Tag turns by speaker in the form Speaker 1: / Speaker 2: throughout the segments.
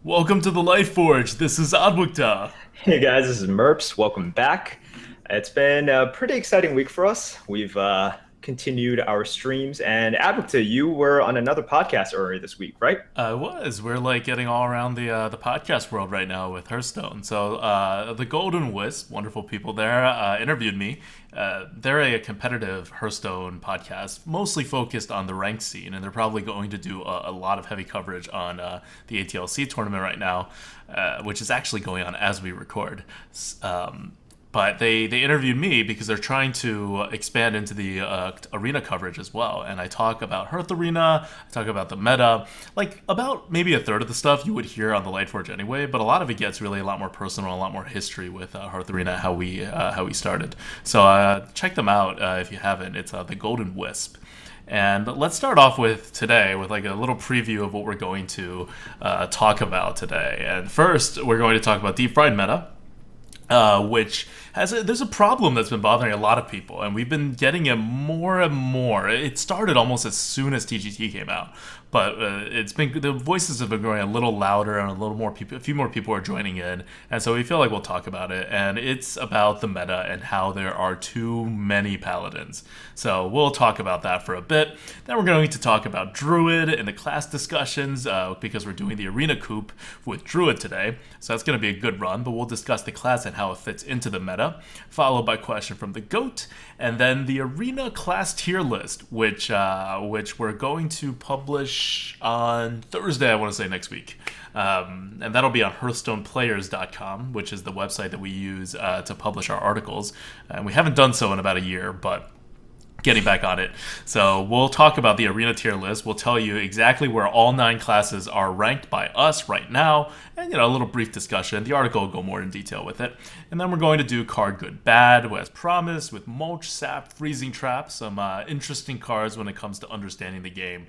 Speaker 1: Welcome to the Lightforge. This is Adwikta.
Speaker 2: Hey guys, this is Merps. Welcome back. It's been a pretty exciting week for us. We've continued our streams, and Advocate, you were on another podcast earlier this week, right?
Speaker 1: I was. We're like getting all around the podcast world right now with Hearthstone. So the Golden Wisp, wonderful people there, interviewed me. They're a competitive Hearthstone podcast, mostly focused on the ranked scene, and they're probably going to do a lot of heavy coverage on the ATLC tournament right now, which is actually going on as we record. But they interviewed me because they're trying to expand into the arena coverage as well. And I talk about Hearth Arena, I talk about the meta, like about maybe a third of the stuff you would hear on the Lightforge anyway. But a lot of it gets really a lot more personal, a lot more history with Hearth Arena, how we started. So check them out if you haven't. It's the Golden Wisp. And let's start off with today with like a little preview of what we're going to talk about today. And first, we're going to talk about deep fried meta. Which there's a problem that's been bothering a lot of people, and we've been getting it more and more. It started almost as soon as TGT came out, but it's been the voices have been growing a little louder, and a few more people are joining in, and so we feel like we'll talk about it. And it's about the meta and how there are too many paladins. So we'll talk about that for a bit. Then we're going to talk about Druid and the class discussions because we're doing the arena coup with Druid today. So that's going to be a good run, but we'll discuss the class and how it fits into the meta, followed by a question from the GOAT, and then the arena class tier list, which we're going to publish on Thursday, I want to say next week. And that'll be on hearthstoneplayers.com, which is the website that we use to publish our articles. And we haven't done so in about a year, but getting back on it. So we'll talk about the arena tier list. We'll tell you exactly where all 9 classes are ranked by us right now, and a little brief discussion. The article will go more in detail with it. And then we're going to do card good bad, as promised, with mulch, sap, freezing trap, some interesting cards when it comes to understanding the game.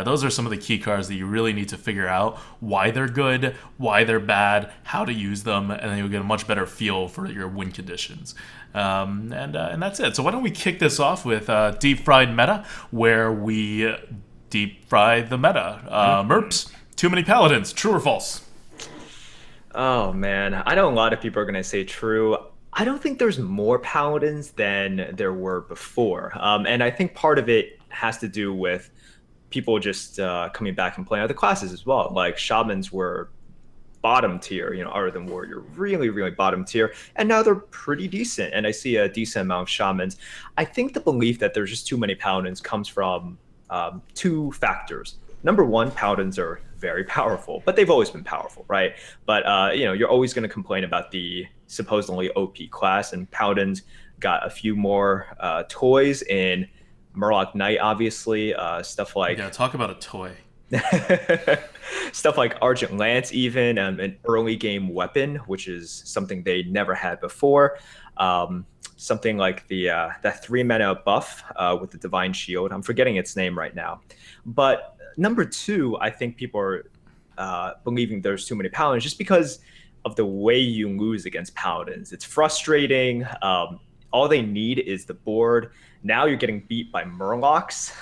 Speaker 1: Those are some of the key cards that you really need to figure out why they're good, why they're bad, how to use them, and then you'll get a much better feel for your win conditions. And that's it. So why don't we kick this off with deep fried meta, where we deep fry the meta. Merps, too many paladins, true or false?
Speaker 2: Oh man, I know a lot of people are going to say true. I don't think there's more paladins than there were before. And I think part of it has to do with people just coming back and playing other classes as well. Like shamans were bottom tier, other than warrior, really, really bottom tier. And now they're pretty decent. And I see a decent amount of shamans. I think the belief that there's just too many paladins comes from two factors. Number one, paladins are very powerful, but they've always been powerful, right? But you're always going to complain about the supposedly OP class, and paladins got a few more toys in Murloc Knight, obviously. Stuff like
Speaker 1: Talk about a toy.
Speaker 2: Stuff like Argent Lance, even an early game weapon, which is something they never had before. Something like the that 3-mana buff with the Divine Shield. I'm forgetting its name right now. But number two, I think people are believing there's too many paladins just because of the way you lose against paladins. It's frustrating. All they need is the board. Now you're getting beat by Murlocs.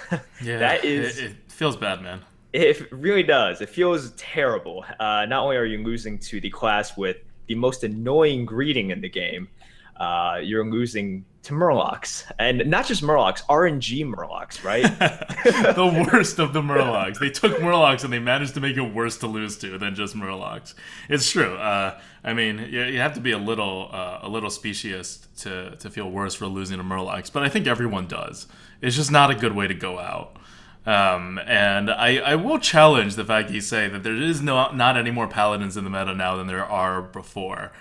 Speaker 1: Yeah,
Speaker 2: that is.
Speaker 1: It feels bad, man.
Speaker 2: It really does. It feels terrible. Not only are you losing to the class with the most annoying greeting in the game, you're losing to Murlocs. And not just Murlocs, RNG Murlocs, right?
Speaker 1: The worst of the Murlocs. They took Murlocs and they managed to make it worse to lose to than just Murlocs. It's true. I mean, you have to be a little speciesist to feel worse for losing to Murlocs, but I think everyone does. It's just not a good way to go out. And I will challenge the fact that you say that there is not any more paladins in the meta now than there are before.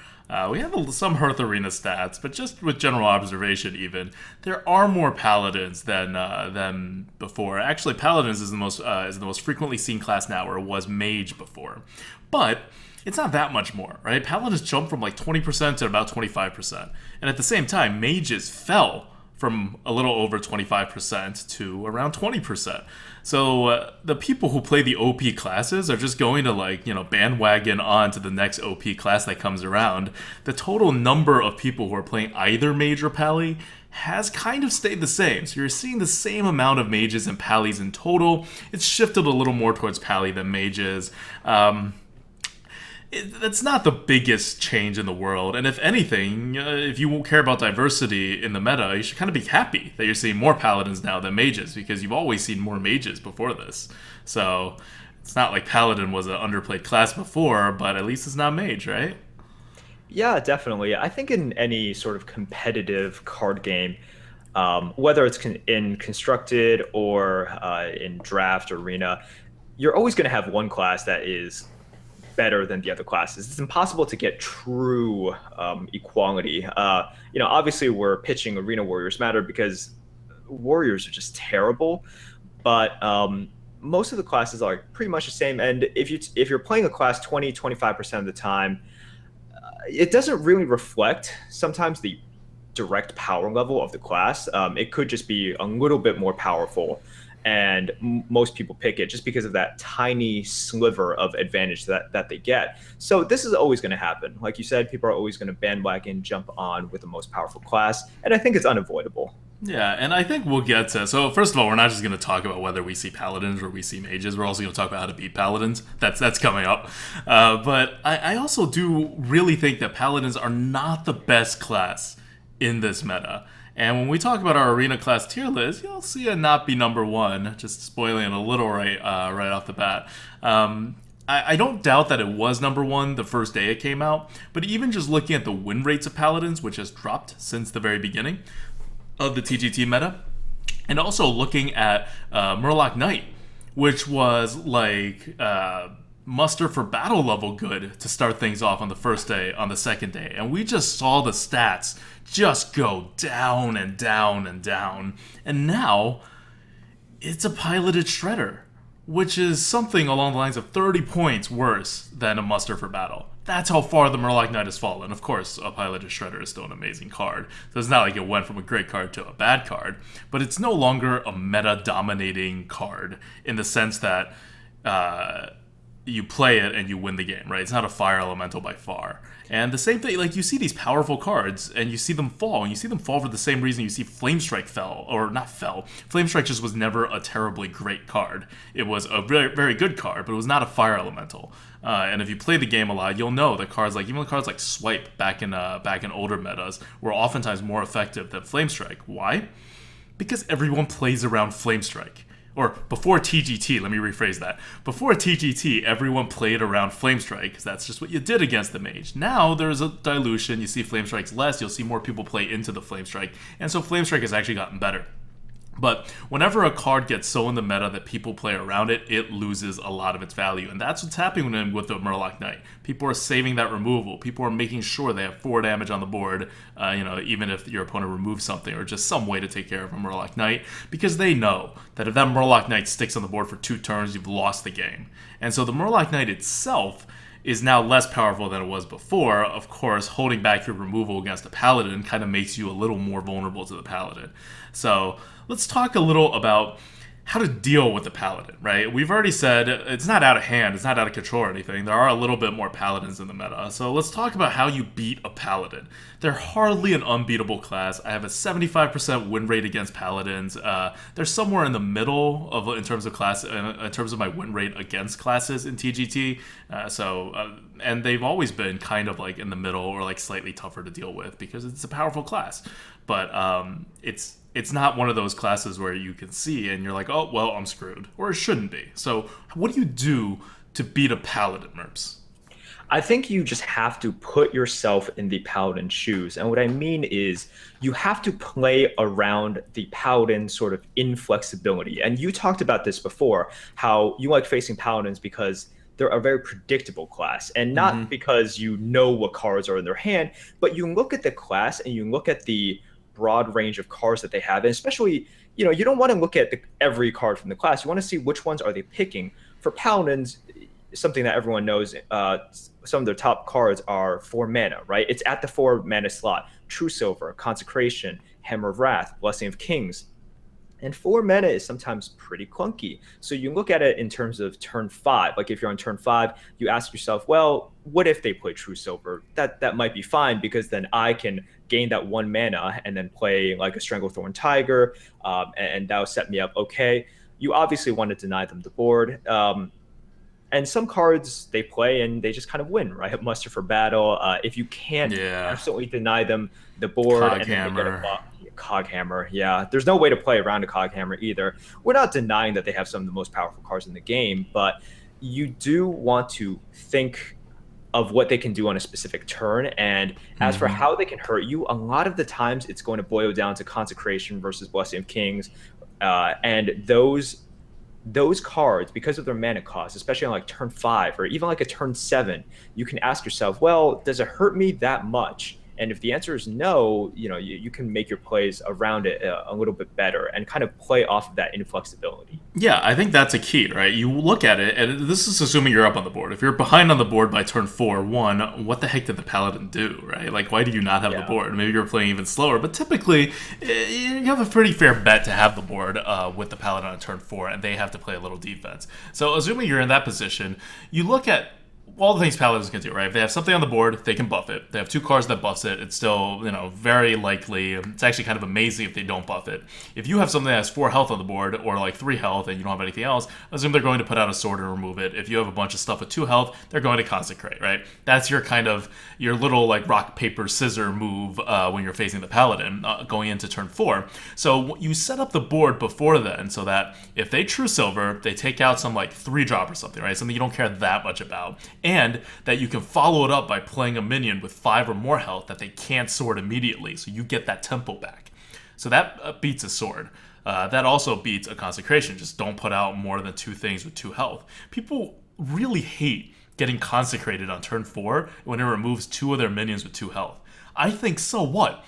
Speaker 1: We have some Hearth Arena stats, but just with general observation, even there are more paladins than before. Actually, paladins is the most frequently seen class now, where it was mage before, but it's not that much more, right? Paladins jumped from like 20% to about 25%, and at the same time, mages fell from a little over 25% to around 20%. So the people who play the OP classes are just going to bandwagon on to the next OP class that comes around. The total number of people who are playing either mage or pally has kind of stayed the same. So you're seeing the same amount of mages and pallies in total. It's shifted a little more towards pally than mages. That's not the biggest change in the world. And if anything, if you care about diversity in the meta, you should kind of be happy that you're seeing more paladins now than mages, because you've always seen more mages before this. So it's not like paladin was an underplayed class before, but at least it's not mage, right?
Speaker 2: Yeah, definitely. I think in any sort of competitive card game, whether it's in constructed or in draft arena, you're always going to have one class that is better than the other classes. It's impossible to get true equality. Obviously we're pitching Arena Warriors Matter because Warriors are just terrible, but most of the classes are pretty much the same. And if you're playing a class 20-25% of the time, it doesn't really reflect sometimes the direct power level of the class. It could just be a little bit more powerful, and most people pick it just because of that tiny sliver of advantage that they get. So this is always going to happen. Like you said, people are always going to bandwagon jump on with the most powerful class, and I think it's unavoidable.
Speaker 1: Yeah, and I think we'll get to. So first of all, we're not just going to talk about whether we see paladins or we see mages. We're also going to talk about how to beat paladins. That's coming up. But I also do really think that paladins are not the best class in this meta. And when we talk about our arena class tier list, you'll see it not be number one. Just spoiling it a little right off the bat. I don't doubt that it was number one the first day it came out, but even just looking at the win rates of paladins, which has dropped since the very beginning of the TGT meta, and also looking at Murloc Knight, which was like muster for battle level good to start things off on the first day, on the second day, and we just saw the stats just go down and down and down, and now it's a piloted shredder, which is something along the lines of 30 points worse than a muster for battle. That's how far the Murloc Knight has fallen. Of course, a piloted shredder is still an amazing card, so it's not like it went from a great card to a bad card, but it's no longer a meta-dominating card in the sense that you play it and you win the game, right? It's not a fire elemental by far. And the same thing, like you see these powerful cards and you see them fall, and you see them fall for the same reason you see Flamestrike fell, or not fell. Flamestrike just was never a terribly great card. It was a very, very good card, but it was not a fire elemental. And if you play the game a lot, you'll know that cards like, even cards like Swipe back in older metas were oftentimes more effective than Flamestrike. Why? Because everyone plays around Flamestrike. Or before TGT, let me rephrase that. Before TGT, everyone played around Flamestrike, because that's just what you did against the mage. Now there's a dilution. You see Flamestrikes less, you'll see more people play into the Flamestrike, and so Flamestrike has actually gotten better. But whenever a card gets so in the meta that people play around it, it loses a lot of its value. And that's what's happening with the Murloc Knight. People are saving that removal. People are making sure they have 4 damage on the board, even if your opponent removes something, or just some way to take care of a Murloc Knight, because they know that if that Murloc Knight sticks on the board for 2 turns, you've lost the game. And so the Murloc Knight itself is now less powerful than it was before. Of course, holding back your removal against a paladin kind of makes you a little more vulnerable to the paladin. So let's talk a little about how to deal with the paladin, right? We've already said it's not out of hand, it's not out of control or anything. There are a little bit more paladins in the meta. So let's talk about how you beat a paladin. They're hardly an unbeatable class. I have a 75% win rate against paladins. They're somewhere in the middle in terms of class, in terms of my win rate against classes in TGT. And they've always been kind of like in the middle, or like slightly tougher to deal with because it's a powerful class. But it's not one of those classes where you can see and you're like, oh, well, I'm screwed. Or it shouldn't be. So what do you do to beat a paladin, Merps?
Speaker 2: I think you just have to put yourself in the paladin shoes. And what I mean is you have to play around the paladin sort of inflexibility. And you talked about this before, how you like facing paladins because they're a very predictable class, and not because you know what cards are in their hand, but you look at the class and you look at the broad range of cards that they have, and especially, you don't want to look at every card from the class. You want to see which ones are they picking. For paladins, something that everyone knows, some of their top cards are 4 mana, right? It's at the 4 mana slot. True Silver, Consecration, Hammer of Wrath, Blessing of Kings. And 4 mana is sometimes pretty clunky. So you look at it in terms of turn 5. Like if you're on turn 5, you ask yourself, well, what if they play True Silver? That might be fine, because then I can gain that 1 mana and then play like a Stranglethorn Tiger, and that'll set me up okay. You obviously want to deny them the board. And some cards they play and they just kind of win, right? Muster for battle. If you can't
Speaker 1: Yeah,
Speaker 2: absolutely deny them the board
Speaker 1: cog
Speaker 2: and then they get a
Speaker 1: hammer.
Speaker 2: cog hammer, yeah, there's no way to play around a cog hammer either. We're not denying that they have some of the most powerful cards in the game, but you do want to think of what they can do on a specific turn. And as for
Speaker 1: Hmm.
Speaker 2: how they can hurt you, a lot of the times it's going to boil down to Consecration versus Blessing of Kings, and those cards, because of their mana cost, especially on like turn 5 or even like a turn 7, you can ask yourself, well, does it hurt me that much? And if the answer is no, you can make your plays around it a little bit better and kind of play off of that inflexibility.
Speaker 1: Yeah, I think that's a key, right? You look at it, and this is assuming you're up on the board. If you're behind on the board by turn 4, one, what the heck did the Paladin do, right? Like, why do you not have the
Speaker 2: Yeah.
Speaker 1: board? Maybe you're playing even slower, but typically, you have a pretty fair bet to have the board with the Paladin on turn 4, and they have to play a little defense. So, assuming you're in that position, you look at all the things Paladins can do, right? If they have something on the board, they can buff it. They have two cards that buffs it. It's still, very likely. It's actually kind of amazing if they don't buff it. If you have something that has 4 health on the board or like 3 health and you don't have anything else, assume they're going to put out a sword and remove it. If you have a bunch of stuff with 2 health, they're going to consecrate, right? That's your little like rock paper scissor move when you're facing the Paladin going into turn 4. So you set up the board before then so that if they true silver, they take out some like 3 drop or something, right? Something you don't care that much about, and that you can follow it up by playing a minion with 5 or more health that they can't sword immediately, so you get that tempo back. So that beats a sword. That also beats a consecration. Just don't put out more than 2 things with 2 health. People really hate getting consecrated on turn 4 when it removes 2 of their minions with 2 health. I think, so what?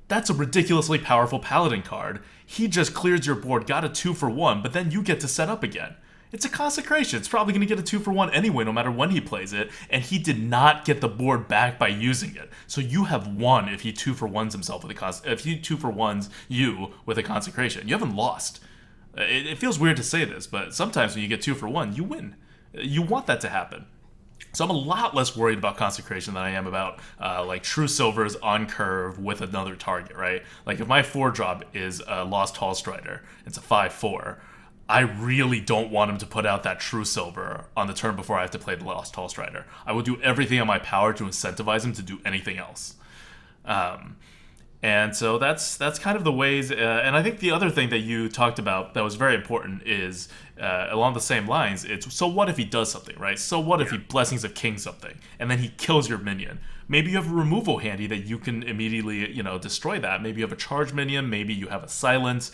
Speaker 1: That's a ridiculously powerful paladin card. He just clears your board, got a 2 for 1, but then you get to set up again. It's a consecration. It's probably going to get a 2 for 1 anyway, no matter when he plays it, and he did not get the board back by using it. So you have won if he 2 for 1s himself with if he 2 for 1s you with a consecration. You haven't lost. It feels weird to say this, but sometimes when you get 2 for 1, you win. You want that to happen. So I'm a lot less worried about consecration than I am about like true silvers on curve with another target, right? Like if my 4 drop is a Lost Hall Strider, it's a 5/4. I really don't want him to put out that true silver on the turn before I have to play the Lost Hall Strider. I will do everything in my power to incentivize him to do anything else. Um, and so that's kind of the ways. And I think the other thing that you talked about that was very important is along the same lines. It's, so what if he does something, right? So what if he Blessings of King something and then he kills your minion? Maybe you have a removal handy that you can immediately destroy that. Maybe you have a charge minion. Maybe you have a silence.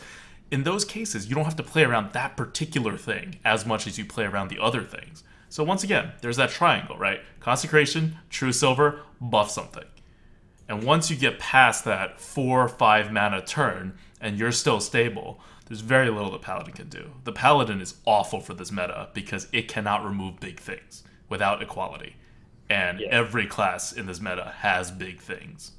Speaker 1: In those cases, you don't have to play around that particular thing as much as you play around the other things. So once again, there's that triangle, right? Consecration, True Silver, buff something. And once you get past that 4 or 5 mana turn and you're still stable, there's very little the Paladin can do. The Paladin is awful for this meta because it cannot remove big things without equality. And
Speaker 2: Yeah.
Speaker 1: every class in this meta has big things.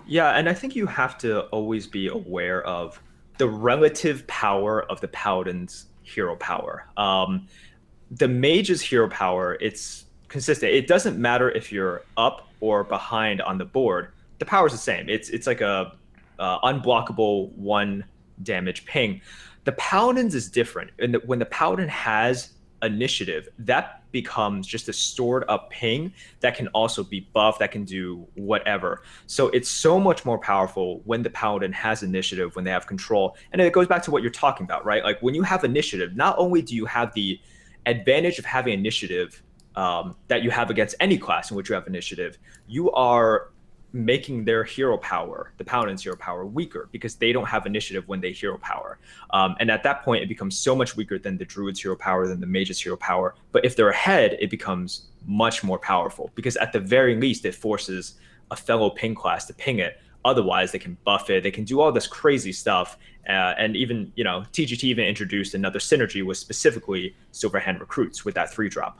Speaker 2: Yeah, and I think you have to always be aware of the relative power of the paladin's hero power. The mage's hero power, it's consistent. It doesn't matter if you're up or behind on the board. The power's the same. It's like a unblockable 1 damage ping. The paladin's is different. And when the paladin has initiative, that becomes just a stored up ping that can also be buffed, that can do whatever. So it's so much more powerful when the paladin has initiative, when they have control. And it goes back to what you're talking about, right? Like when you have initiative, not only do you have the advantage of having initiative that you have against any class in which you have initiative, you are making their hero power, the paladin's hero power, weaker because they don't have initiative when they hero power. And at that point, it becomes so much weaker than the druid's hero power, than the mage's hero power. But if they're ahead, it becomes much more powerful because at the very least, it forces a fellow ping class to ping it. Otherwise, they can buff it. They can do all this crazy stuff. And even, TGT even introduced another synergy with specifically Silverhand recruits with that 3 drop.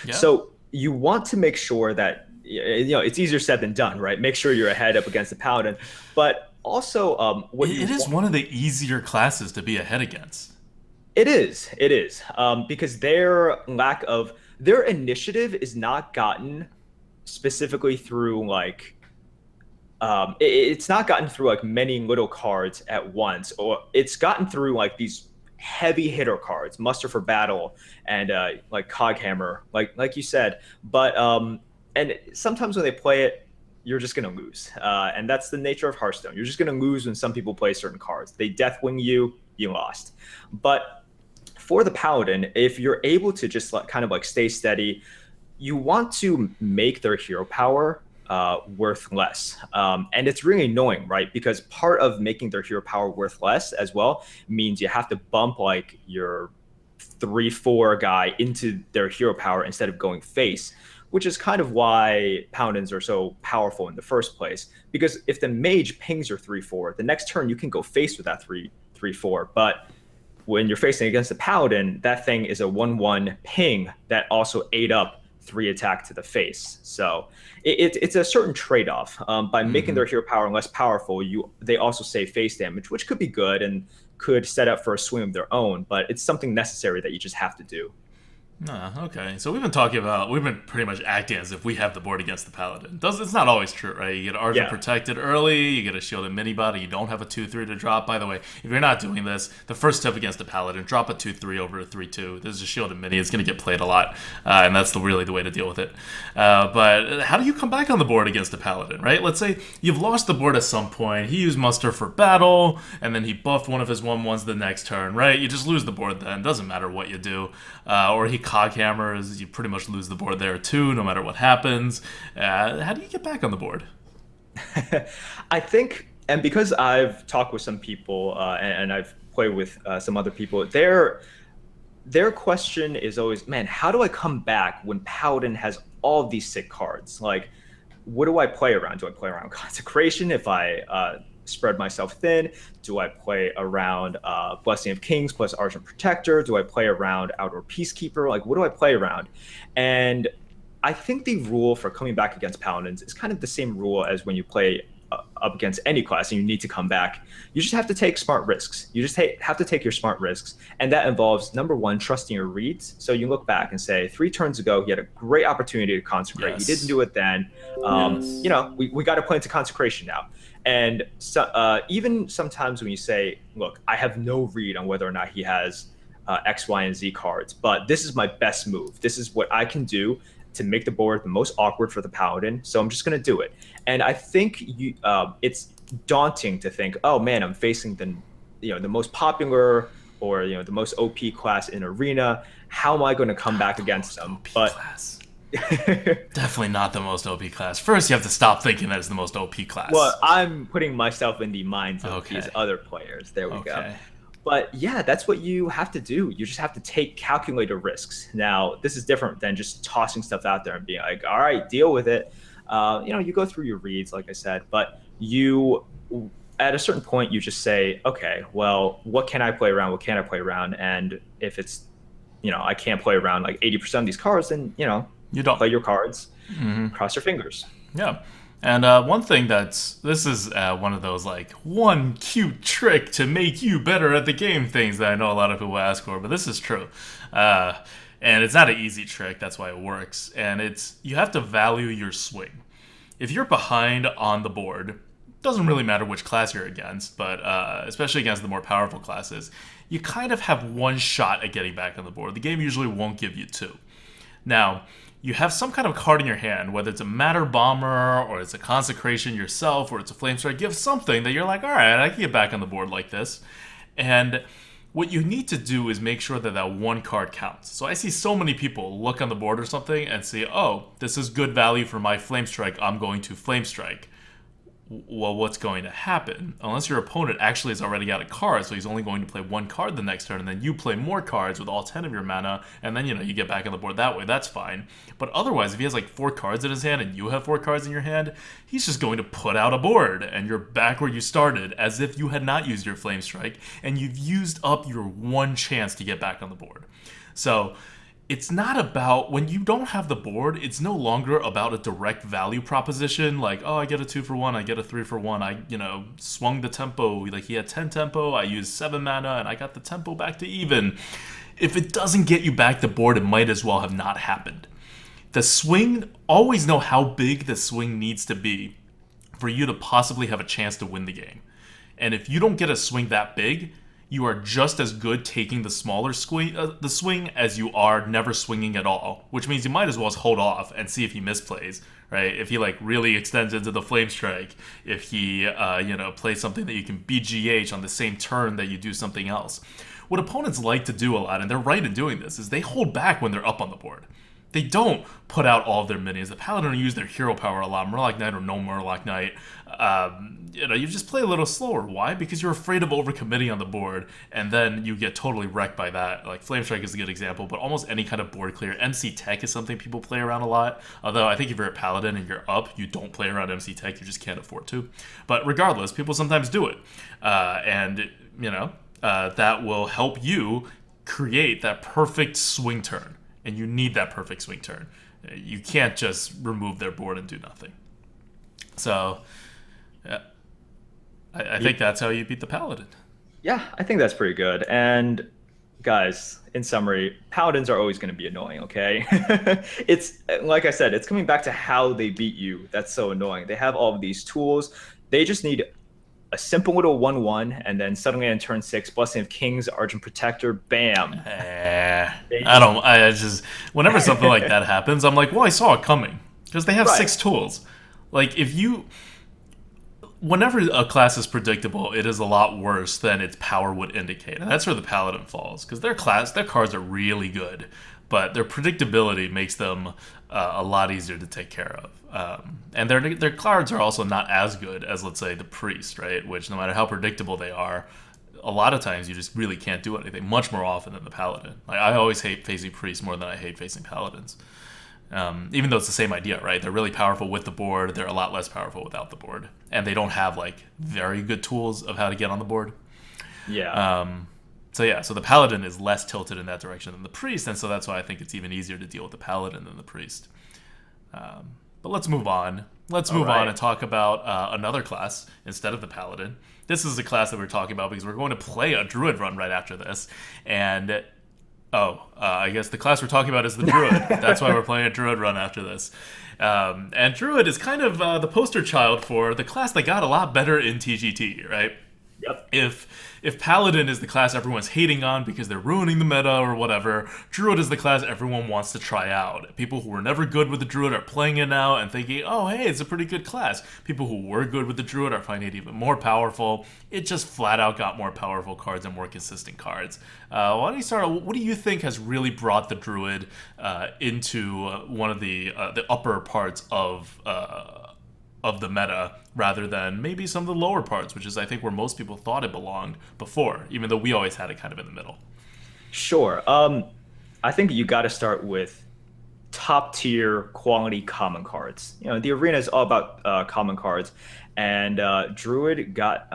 Speaker 1: Yeah.
Speaker 2: So you want to make sure that it's easier said than done, right? Make sure you're ahead up against the paladin, but also
Speaker 1: It is one of the easier classes to be ahead against.
Speaker 2: it is because their initiative is not gotten specifically through like it's not gotten through like many little cards at once, or it's gotten through like these heavy hitter cards, Muster for Battle and like Coghammer, like you said. But and sometimes when they play it, you're just gonna lose, and that's the nature of Hearthstone. You're just gonna lose when some people play certain cards. They Deathwing you, you lost. But for the Paladin, if you're able to just like kind of like stay steady, you want to make their hero power worth less. And it's really annoying, right? Because part of making their hero power worth less as well means you have to bump like your 3/4 guy into their hero power instead of going face, which is kind of why Paladins are so powerful in the first place. Because if the mage pings your 3/4, the next turn you can go face with that 3/4. But when you're facing against a Paladin, that thing is a 1/1 ping that also ate up 3 attack to the face. So it's a certain trade-off. By making their hero power less powerful, they also save face damage, which could be good and could set up for a swing of their own, but it's something necessary that you just have to do.
Speaker 1: Okay. So we've been pretty much acting as if we have the board against the Paladin. It's not always true, right? You get Archer
Speaker 2: Yeah.
Speaker 1: protected early, you get a shielded mini body, you don't have a 2/3 to drop. By the way, if you're not doing this, the first step against the Paladin, drop a 2/3 over a 3/2. There's a shielded mini, it's going to get played a lot, and that's really the way to deal with it. But how do you come back on the board against the Paladin, right? Let's say you've lost the board at some point, he used Muster for Battle, and then he buffed one of his 1/1s the next turn, right? You just lose the board then, doesn't matter what you do. Or he Coghammers, you pretty much lose the board there too, no matter what happens. How do you get back on the board?
Speaker 2: I think, and because I've talked with some people and I've played with some other people, their question is always, man, how do I come back when Paladin has all of these sick cards? Like, what do I play around? Do I play around Consecration if I spread myself thin? Do I play around Blessing of Kings plus Argent Protector? Do I play around Outdoor Peacekeeper? Like, what do I play around? And I think the rule for coming back against Paladins is kind of the same rule as when you play up against any class and you need to come back. You just have to take smart risks. You just have to take your smart risks. And that involves, number one, trusting your reads. So you look back and say, 3 turns ago, he had a great opportunity to consecrate.
Speaker 1: Yes.
Speaker 2: He didn't do it then.
Speaker 1: Yes.
Speaker 2: You know, we got to play into consecration now. And so, even sometimes when you say, look, I have no read on whether or not he has X, Y, and Z cards, but this is my best move. This is what I can do to make the board the most awkward for the Paladin. So I'm just going to do it. And I think it's daunting to think, oh man, I'm facing the most popular or the most OP class in Arena. How am I going to come back against them?
Speaker 1: But definitely not the most OP class. First, you have to stop thinking that it's the most OP class.
Speaker 2: Well, I'm putting myself in the minds of these other players. There we go. But yeah, that's what you have to do. You just have to take calculated risks. Now, this is different than just tossing stuff out there and being like, all right, deal with it. You go through your reads, like I said, but at a certain point, you just say, okay, well, what can I play around? What can I play around? And if it's, I can't play around like 80% of these cards, then,
Speaker 1: you don't
Speaker 2: play your cards, cross your fingers.
Speaker 1: Yeah. And one thing this is one of those like one cute trick to make you better at the game things that I know a lot of people ask for, but this is true. And it's not an easy trick, that's why it works. And you have to value your swing. If you're behind on the board, doesn't really matter which class you're against, but especially against the more powerful classes, you kind of have one shot at getting back on the board. The game usually won't give you 2. Now, you have some kind of card in your hand, whether it's a Matter Bomber, or it's a Consecration yourself, or it's a Flame Strike. You have something that you're like, all right, I can get back on the board like this. And what you need to do is make sure that one card counts. So I see so many people look on the board or something and say, oh, this is good value for my Flame Strike, I'm going to Flame Strike. Well, what's going to happen? Unless your opponent actually has already got a card, so he's only going to play 1 card the next turn, and then you play more cards with all 10 of your mana, and then, you get back on the board that way, that's fine. But otherwise, if he has like 4 cards in his hand, and you have 4 cards in your hand, he's just going to put out a board, and you're back where you started, as if you had not used your Flame Strike, and you've used up your one chance to get back on the board. So, it's not about, when you don't have the board, it's no longer about a direct value proposition, like, oh, I get a 2 for 1, I get a 3 for 1, I, swung the tempo, like he had 10 tempo, I used 7 mana, and I got the tempo back to even. If it doesn't get you back the board, it might as well have not happened. The swing, always know how big the swing needs to be for you to possibly have a chance to win the game. And if you don't get a swing that big, you are just as good taking the swing as you are never swinging at all. Which means you might as well hold off and see if he misplays, right? If he like really extends into the flame strike, if he plays something that you can BGH on the same turn that you do something else. What opponents like to do a lot, and they're right in doing this, is they hold back when they're up on the board. They don't put out all of their minions. The Paladin use their hero power a lot. Murloc Knight or no Murloc Knight. You just play a little slower. Why? Because you're afraid of overcommitting on the board, and then you get totally wrecked by that. Like Flame Strike is a good example, but almost any kind of board clear. MC Tech is something people play around a lot. Although I think if you're at Paladin and you're up, you don't play around MC Tech. You just can't afford to. But regardless, people sometimes do it, that will help you create that perfect swing turn. And you need that perfect swing turn. You can't just remove their board and do nothing. So, I think that's how you beat the Paladin.
Speaker 2: Yeah, I think that's pretty good. And guys, in summary, Paladins are always going to be annoying, okay? It's, like I said, it's coming back to how they beat you. That's so annoying. They have all of these tools. They just need a simple little 1/1, and then suddenly on turn 6, Blessing of Kings, Argent Protector, bam.
Speaker 1: I just whenever something like that happens, I'm like, well, I saw it coming because they have 6 tools. Like whenever a class is predictable, it is a lot worse than its power would indicate, and that's where the Paladin falls because their cards are really good, but their predictability makes them a lot easier to take care of. And their cards are also not as good as, let's say, the Priest, right? Which, no matter how predictable they are, a lot of times you just really can't do anything, much more often than the Paladin. Like, I always hate facing Priests more than I hate facing Paladins. Even though it's the same idea, right? They're really powerful with the board. They're a lot less powerful without the board. And they don't have, like, very good tools of how to get on the board.
Speaker 2: Yeah.
Speaker 1: So the Paladin is less tilted in that direction than the Priest, and so that's why I think it's even easier to deal with the Paladin than the Priest. But let's move on. Let's move on and talk about another class instead of the Paladin. This is the class that we're talking about because we're going to play a Druid run right after this. And, I guess the class we're talking about is the Druid. That's why we're playing a Druid run after this. And Druid is kind of the poster child for the class that got a lot better in TGT, right?
Speaker 2: Yep.
Speaker 1: If Paladin is the class everyone's hating on because they're ruining the meta or whatever, Druid is the class everyone wants to try out. People who were never good with the Druid are playing it now and thinking, oh, hey, it's a pretty good class. People who were good with the Druid are finding it even more powerful. It just flat out got more powerful cards and more consistent cards. Why don't you start? What do you think has really brought the Druid into one of the upper parts of the meta rather than maybe some of the lower parts, which is I think where most people thought it belonged before, even though we always had it kind of in the middle?
Speaker 2: Sure. I think you got to start with top tier quality common cards. The arena is all about common cards, and Druid got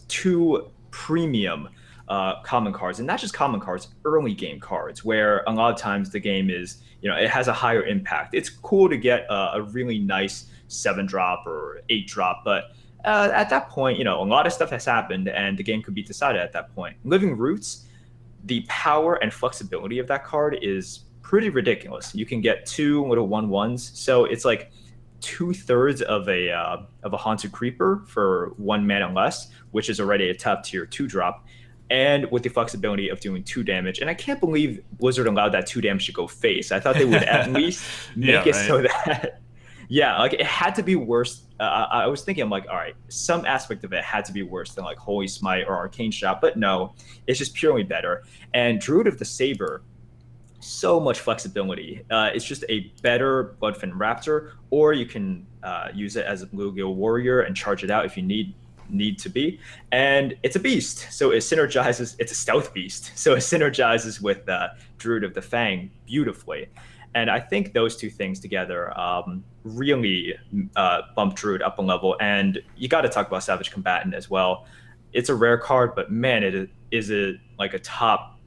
Speaker 2: 2 premium common cards, and not just common cards, early game cards, where a lot of times the game is, it has a higher impact. It's cool to get a really nice 7-drop or 8-drop, but at that point, a lot of stuff has happened and the game could be decided at that point. Living Roots, the power and flexibility of that card is pretty ridiculous. You can get 2 little 1/1s, so it's like 2/3 of a Haunted Creeper for 1 mana less, which is already a top tier 2-drop, and with the flexibility of doing 2 damage. And I can't believe Blizzard allowed that 2 damage to go face. I thought they would at least make it so that like it had to be worse. I was thinking, I'm like, all right, some aspect of it had to be worse than like Holy Smite or Arcane Shot, but no, it's just purely better. And Druid of the Saber, so much flexibility. It's just a better Bloodfin Raptor, or you can use it as a Blue Gil Warrior and charge it out if you need to be. And it's a beast, so it synergizes. It's a stealth beast, so it synergizes with Druid of the Fang beautifully. And I think those 2 things together really bump Druid up a level. And you got to talk about Savage Combatant as well. It's a rare card, but man, it is like a top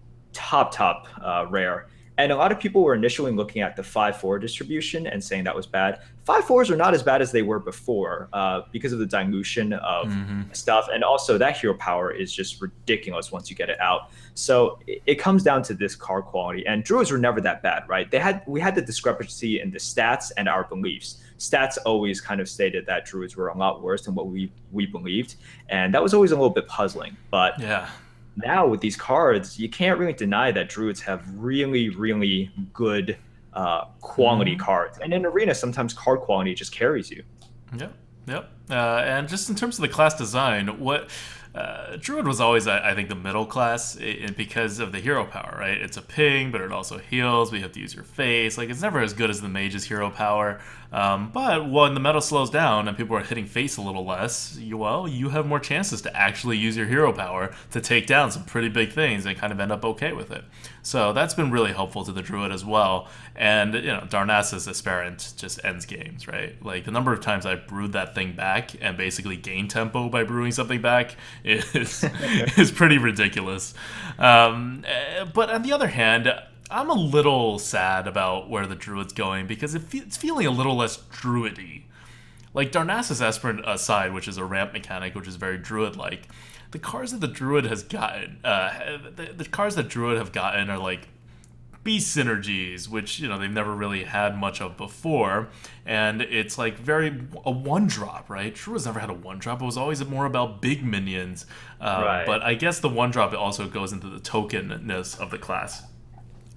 Speaker 2: rare. And a lot of people were initially looking at the 5/4 distribution and saying that was bad. 5/4s are not as bad as they were before because of the dilution of stuff. And also that hero power is just ridiculous once you get it out. So it comes down to this card quality. And Druids were never that bad, right? We had the discrepancy in the stats and our beliefs. Stats always kind of stated that Druids were a lot worse than what we believed. And that was always a little bit puzzling. But
Speaker 1: yeah.
Speaker 2: now with these cards, you can't really deny that druids have really, really good quality
Speaker 1: Hmm.
Speaker 2: cards. And in arena, sometimes card quality just carries you.
Speaker 1: Yep, yep. And just in terms of the class design, what Druid was always, I think, the middle class because of the hero power, right? It's a ping, but it also heals. We have to use your face. Like, it's never as good as the mage's hero power. But when the meta slows down and people are hitting face a little less, you have more chances to actually use your hero power to take down some pretty big things and kind of end up okay with it. So that's been really helpful to the druid as well. And Darnassus Aspirant just ends games, right? Like the number of times I brewed that thing back and basically gained tempo by brewing something back is is pretty ridiculous. But on the other hand, I'm a little sad about where the druid's going because it's feeling a little less druidy. Like Darnassus Aspirant aside, which is a ramp mechanic, which is very druid-like, the cards that the druid has gotten, the cards that druid have gotten are like beast synergies, which they've never really had much of before, and it's like very a one drop, right? Druid's never had a one drop. It was always more about big minions,
Speaker 2: Right.
Speaker 1: but I guess the one drop also goes into the tokenness of the class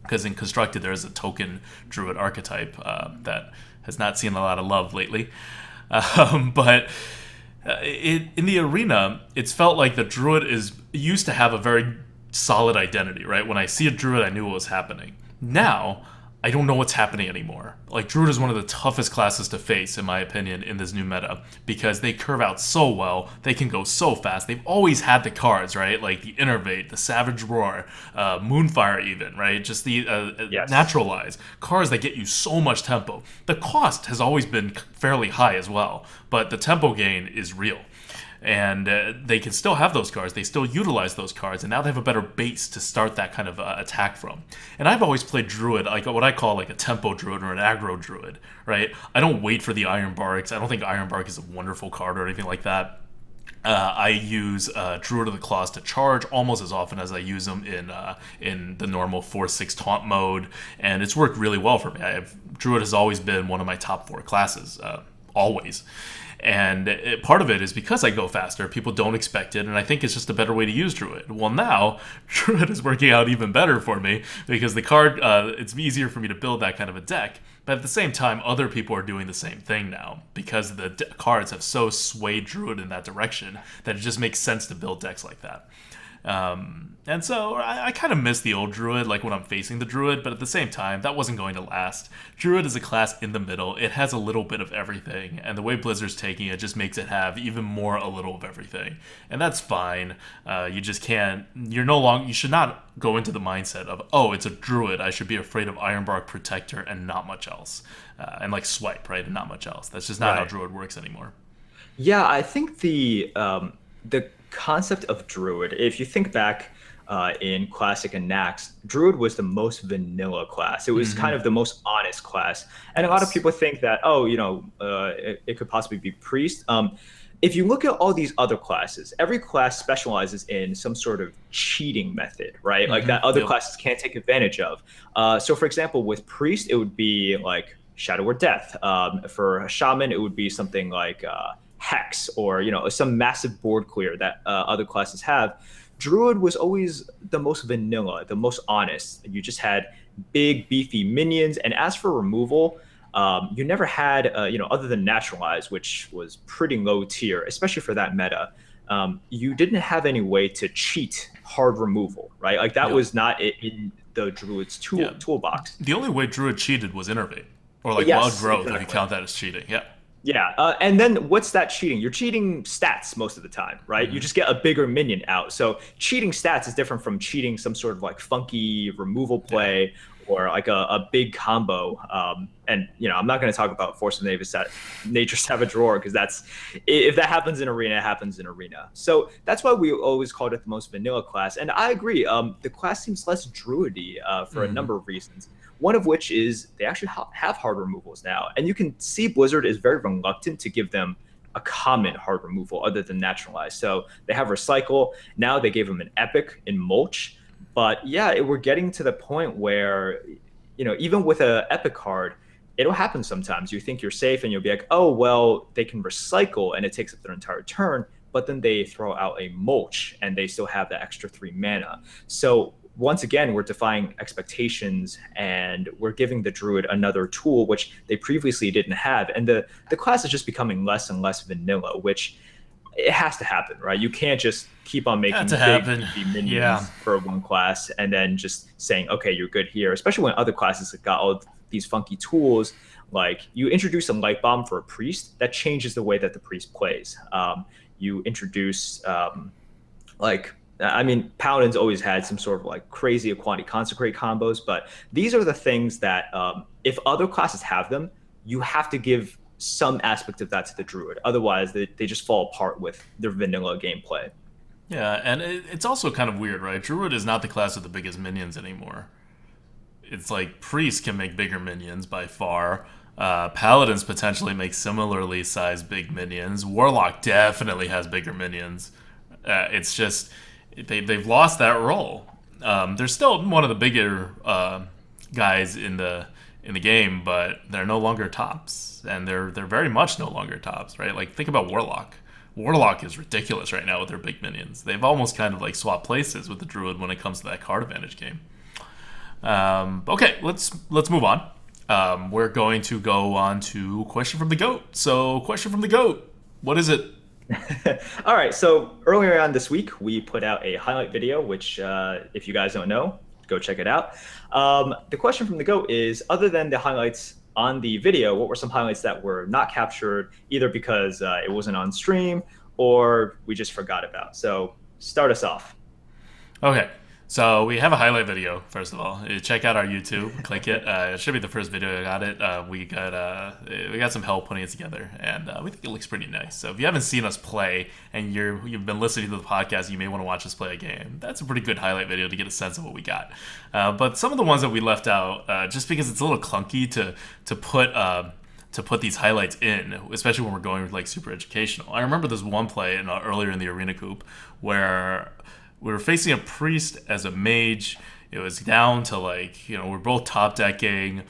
Speaker 1: because in constructed there is a token druid archetype that has not seen a lot of love lately. But in the arena, it's felt like the druid is used to have a very solid identity, right? When I see a druid, I knew what was happening. Now, I don't know what's happening anymore. Like druid is one of the toughest classes to face, in my opinion, in this new meta because they curve out so well. They can go so fast. They've always had the cards, right? Like the Innervate, the Savage Roar, Moonfire, even right. Just the
Speaker 2: Yes.
Speaker 1: Naturalize cards that get you so much tempo. The cost has always been fairly high as well, but the tempo gain is real and they can still have those cards. They still utilize those cards, and now they have a better base to start that kind of attack from. And I've always played Druid, like what I call like a tempo Druid or an aggro Druid, right? I don't wait for the Iron Barks. I don't think Iron Bark is a wonderful card or anything like that. I use Druid of the Claws to charge almost as often as I use them in the normal 4/6 taunt mode, and it's worked really well for me. Druid has always been one of my top four classes, always. And part of it is because I go faster, people don't expect it, and I think it's just a better way to use Druid. Well, now Druid is working out even better for me because the card, it's easier for me to build that kind of a deck. But at the same time, other people are doing the same thing now because the cards have so swayed Druid in that direction that it just makes sense to build decks like that. And so I kind of miss the old Druid, like when I'm facing the Druid, but at the same time, that wasn't going to last. Druid is a class in the middle. It has a little bit of everything, and the way Blizzard's taking it just makes it have even more a little of everything. And that's fine. You just can't, you should not go into the mindset of, oh, it's a Druid, I should be afraid of Ironbark Protector and not much else. And like Swipe, right, and not much else. That's just not how
Speaker 2: Right.
Speaker 1: Druid works anymore.
Speaker 2: Yeah, I think the concept of druid, if you think back in classic and Nax, druid was the most vanilla class. It was kind
Speaker 1: Hmm.
Speaker 2: of the most honest class, and a lot of
Speaker 1: Yes.
Speaker 2: people think that it could possibly be priest. If you look at all these other classes, every class specializes in some sort of cheating method, right? Like that other
Speaker 1: Yep.
Speaker 2: classes can't take advantage of. So, for example, with priest, it would be like shadow or death. For a shaman, it would be something like hex or some massive board clear that other classes have. Druid was always the most vanilla, the most honest. You just had big beefy minions, and as for removal, you never had other than naturalize, which was pretty low tier, especially for that meta. You didn't have any way to cheat hard removal, right? Like that
Speaker 1: Yep.
Speaker 2: was not in the druid's
Speaker 1: Yeah.
Speaker 2: toolbox.
Speaker 1: The only way Druid cheated was Innervate. Or like Wild
Speaker 2: Yes,
Speaker 1: Growth, if you
Speaker 2: exactly.
Speaker 1: count that as cheating. Yeah.
Speaker 2: Yeah, and then what's that cheating? You're cheating stats most of the time, right? You just get a bigger minion out. So cheating stats is different from cheating some sort of like funky removal
Speaker 1: Yeah.
Speaker 2: play or like a big combo. And I'm not going to talk about Force of Nature Savage Roar because that's if that happens in arena, it happens in arena. So that's why we always called it the most vanilla class. And I agree. The class seems less druidy for a number of reasons. One of which is they actually have hard removals now, and you can see Blizzard is very reluctant to give them a common hard removal other than naturalize. So they have recycle now. They gave them an epic in mulch, but yeah, we're getting to the point where even with a epic card, it'll happen sometimes. You think you're safe, and you'll be like, oh well, they can recycle, and it takes up their entire turn. but then they throw out a mulch and they still have the extra 3 mana. So once again, we're defying expectations and we're giving the druid another tool which they previously didn't have. And the class is just becoming less and less vanilla, which it has to happen, right? You can't just keep on
Speaker 1: Had
Speaker 2: making
Speaker 1: to
Speaker 2: big
Speaker 1: happen.
Speaker 2: beefy minions
Speaker 1: Yeah.
Speaker 2: for one class and then just saying, okay, you're good here. Especially when other classes have got all these funky tools. Like you introduce a light bomb for a priest, that changes the way that the priest plays. You introduce like I mean, Paladin's always had some sort of like crazy Equality Consecrate combos, but these are the things that if other classes have them, you have to give some aspect of that to the Druid. Otherwise, they just fall apart with their vanilla gameplay.
Speaker 1: Yeah, and it's also kind of weird, right? Druid is not the class with the biggest minions anymore. It's like priests can make bigger minions by far. Paladins potentially make similarly sized big minions. Warlock definitely has bigger minions. It's just they've lost that role. They're still one of the bigger guys in the game, but they're no longer tops, and they're very much no longer tops, right? Like think about Warlock. Warlock is ridiculous right now with their big minions. They've almost kind of like swapped places with the Druid when it comes to that card advantage game. Okay, let's move on. We're going to go on to question from the goat. So, question from the goat. What is it?
Speaker 2: All right. So earlier on this week, we put out a highlight video, which, if you guys don't know, go check it out. The question from the GOAT is, other than the highlights on the video, what were some highlights that were not captured, either because it wasn't on stream or we just forgot about? So start us off.
Speaker 1: Okay, so we have a highlight video. First of all, check out our YouTube. Click it. It should be the first video I got it. We got some help putting it together, and we think it looks pretty nice. So if you haven't seen us play and you've been listening to the podcast, you may want to watch us play a game. That's a pretty good highlight video to get a sense of what we got. But some of the ones that we left out, just because it's a little clunky to put these highlights in, especially when we're going with like super educational. I remember this one play earlier in the Arena Coop where we were facing a priest as a mage. It was down to we're both top decking,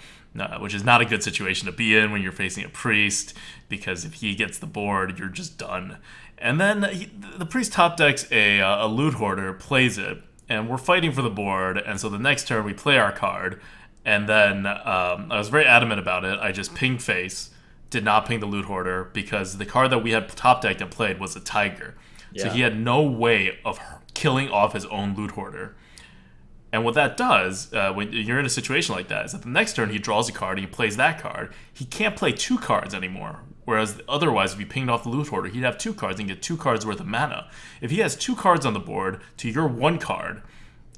Speaker 1: which is not a good situation to be in when you're facing a priest, because if he gets the board, you're just done. And then the priest top decks a loot hoarder, plays it, and we're fighting for the board. And so the next turn we play our card, and then I was very adamant about it. I just pinged face, did not ping the loot hoarder, because the card that we had top decked and played was a tiger. Yeah. So he had no way of killing off his own loot hoarder. And what that does, when you're in a situation like that, is that the next turn he draws a card and he plays that card. He can't play two cards anymore. Whereas otherwise, if he pinged off the loot hoarder, he'd have two cards and get 2 cards worth of mana. If he has 2 cards on the board to your 1 card,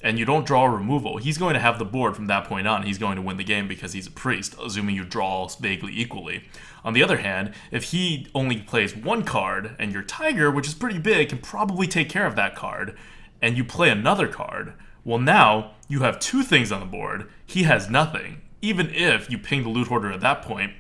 Speaker 1: and you don't draw a removal, he's going to have the board from that point on. He's going to win the game because he's a priest, assuming you draw vaguely equally. On the other hand, if he only plays 1 card, and your tiger, which is pretty big, can probably take care of that card, and you play another card, well, now you have 2 things on the board. He has nothing. Even if you ping the loot hoarder at that point,